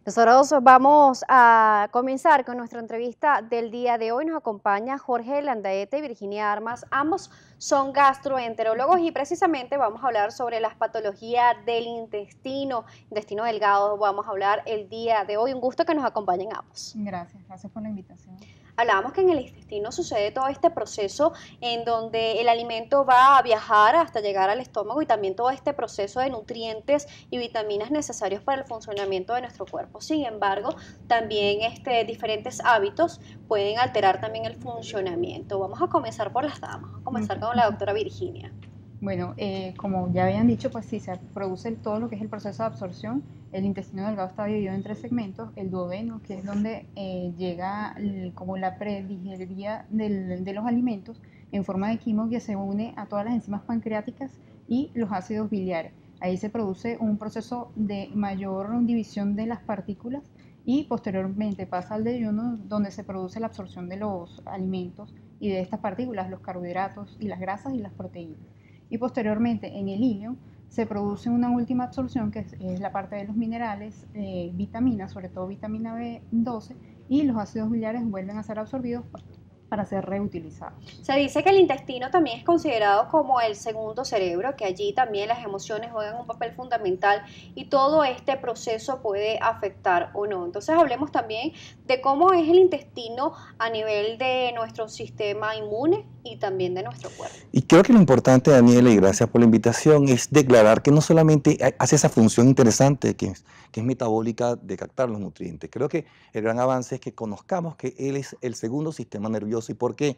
Nosotros vamos a comenzar con nuestra entrevista del día de hoy. Nos acompaña Jorge Landaeta y Virginia Armas. Ambos son gastroenterólogos y precisamente vamos a hablar sobre las patologías del intestino delgado. Vamos a hablar el día de hoy. Un gusto que nos acompañen ambos. Gracias por la invitación. Hablábamos que en el intestino sucede todo este proceso en donde el alimento va a viajar hasta llegar al estómago y también todo este proceso de nutrientes y vitaminas necesarios para el funcionamiento de nuestro cuerpo. Sin embargo, también diferentes hábitos pueden alterar también el funcionamiento. Vamos a comenzar por las damas. Vamos a comenzar con la doctora Virginia. Bueno, como ya habían dicho, pues sí, se produce todo lo que es el proceso de absorción. El intestino delgado está dividido en 3 segmentos. El duodeno, que es donde llega como la predigería de los alimentos en forma de quimo que se une a todas las enzimas pancreáticas y los ácidos biliares. Ahí se produce un proceso de mayor división de las partículas y posteriormente pasa al deyuno, donde se produce la absorción de los alimentos y de estas partículas, los carbohidratos y las grasas y las proteínas. Y posteriormente en el ileum se produce una última absorción que es la parte de los minerales, vitaminas, sobre todo vitamina B12, y los ácidos biliares vuelven a ser absorbidos para ser reutilizados. Se dice que el intestino también es considerado como el segundo cerebro, que allí también las emociones juegan un papel fundamental y todo este proceso puede afectar o no. Entonces hablemos también de cómo es el intestino a nivel de nuestro sistema inmune y también de nuestro cuerpo. Y creo que lo importante, Daniela, y gracias por la invitación, es declarar que no solamente hace esa función interesante que es metabólica de captar los nutrientes. Creo que el gran avance es que conozcamos que él es el segundo sistema nervioso. ¿Y por qué?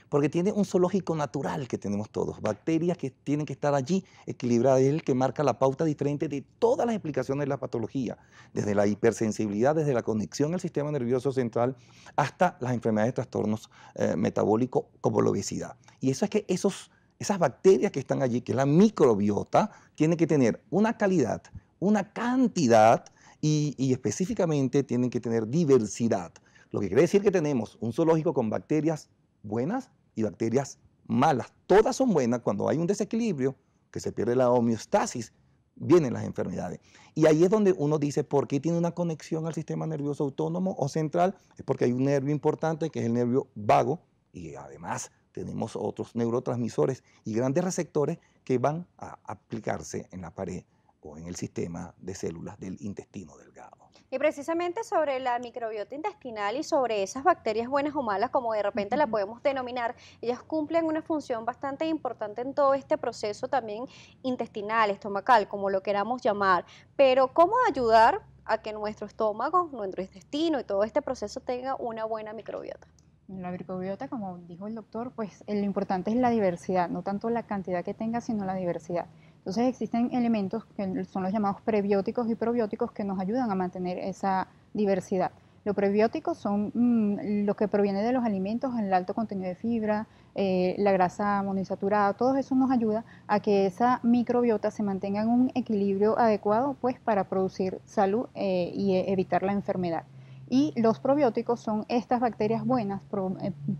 Porque tiene un zoológico natural que tenemos todos, bacterias que tienen que estar allí equilibradas, él que marca la pauta diferente de todas las explicaciones de la patología, desde la hipersensibilidad, desde la conexión al sistema nervioso central, hasta las enfermedades de trastornos metabólicos como la obesidad. Y eso es que esas bacterias que están allí, que es la microbiota, tienen que tener una calidad, una cantidad y específicamente tienen que tener diversidad. Lo que quiere decir que tenemos un zoológico con bacterias buenas y bacterias malas. Todas son buenas. Cuando hay un desequilibrio, que se pierde la homeostasis, vienen las enfermedades. Y ahí es donde uno dice, ¿por qué tiene una conexión al sistema nervioso autónomo o central? Es porque hay un nervio importante que es el nervio vago y además tenemos otros neurotransmisores y grandes receptores que van a aplicarse en la pared o en el sistema de células del intestino delgado. Y precisamente sobre la microbiota intestinal y sobre esas bacterias buenas o malas, como de repente la podemos denominar, ellas cumplen una función bastante importante en todo este proceso también intestinal, estomacal, como lo queramos llamar. Pero ¿cómo ayudar a que nuestro estómago, nuestro intestino y todo este proceso tenga una buena microbiota? La microbiota, como dijo el doctor, pues lo importante es la diversidad, no tanto la cantidad que tenga, sino la diversidad. Entonces existen elementos que son los llamados prebióticos y probióticos que nos ayudan a mantener esa diversidad. Los prebióticos son lo que proviene de los alimentos, el alto contenido de fibra, la grasa monoinsaturada, todo eso nos ayuda a que esa microbiota se mantenga en un equilibrio adecuado pues, para producir salud y evitar la enfermedad. Y los probióticos son estas bacterias buenas,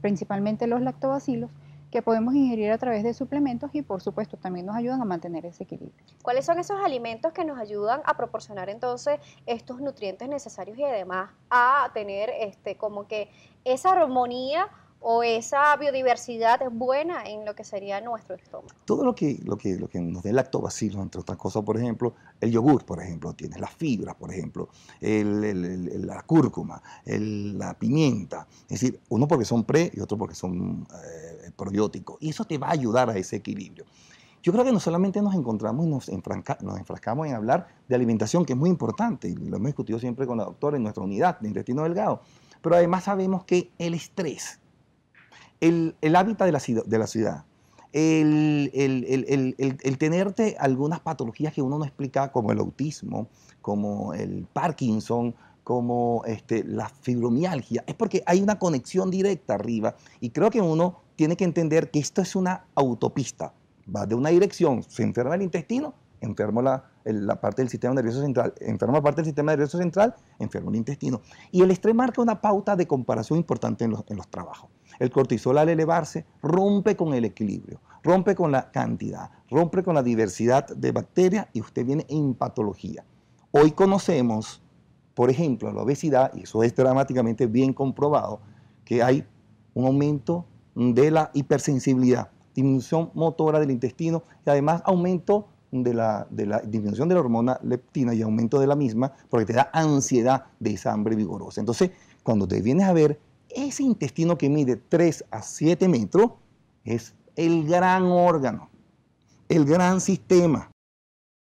principalmente los lactobacilos, que podemos ingerir a través de suplementos y por supuesto también nos ayudan a mantener ese equilibrio. ¿Cuáles son esos alimentos que nos ayudan a proporcionar entonces estos nutrientes necesarios y además a tener como que esa armonía o esa biodiversidad buena en lo que sería nuestro estómago? Todo lo que nos dé lactobacilos, entre otras cosas, por ejemplo, el yogur, por ejemplo, tiene las fibras, por ejemplo, la cúrcuma, la pimienta, es decir, uno porque son pre y otro porque son probióticos, y eso te va a ayudar a ese equilibrio. Yo creo que no solamente nos encontramos y nos enfrascamos en hablar de alimentación, que es muy importante, y lo hemos discutido siempre con la doctora en nuestra unidad de intestino delgado, pero además sabemos que el estrés, el hábitat de la ciudad, el tenerte algunas patologías que uno no explica, como el autismo, como el Parkinson, como la fibromialgia, es porque hay una conexión directa arriba y creo que uno tiene que entender que esto es una autopista, va de una dirección, se enferma el intestino, enfermo la parte del sistema nervioso central, enfermo la parte del sistema nervioso central, enfermo el intestino. Y el estrés marca una pauta de comparación importante en los trabajos. El cortisol al elevarse rompe con el equilibrio, rompe con la cantidad, rompe con la diversidad de bacterias y usted viene en patología. Hoy conocemos por ejemplo, la obesidad, y eso es dramáticamente bien comprobado, que hay un aumento de la hipersensibilidad, disminución motora del intestino y además aumento de la disminución de la hormona leptina y aumento de la misma, porque te da ansiedad de esa hambre vigorosa. Entonces, cuando te vienes a ver, ese intestino que mide 3 a 7 metros es el gran órgano, el gran sistema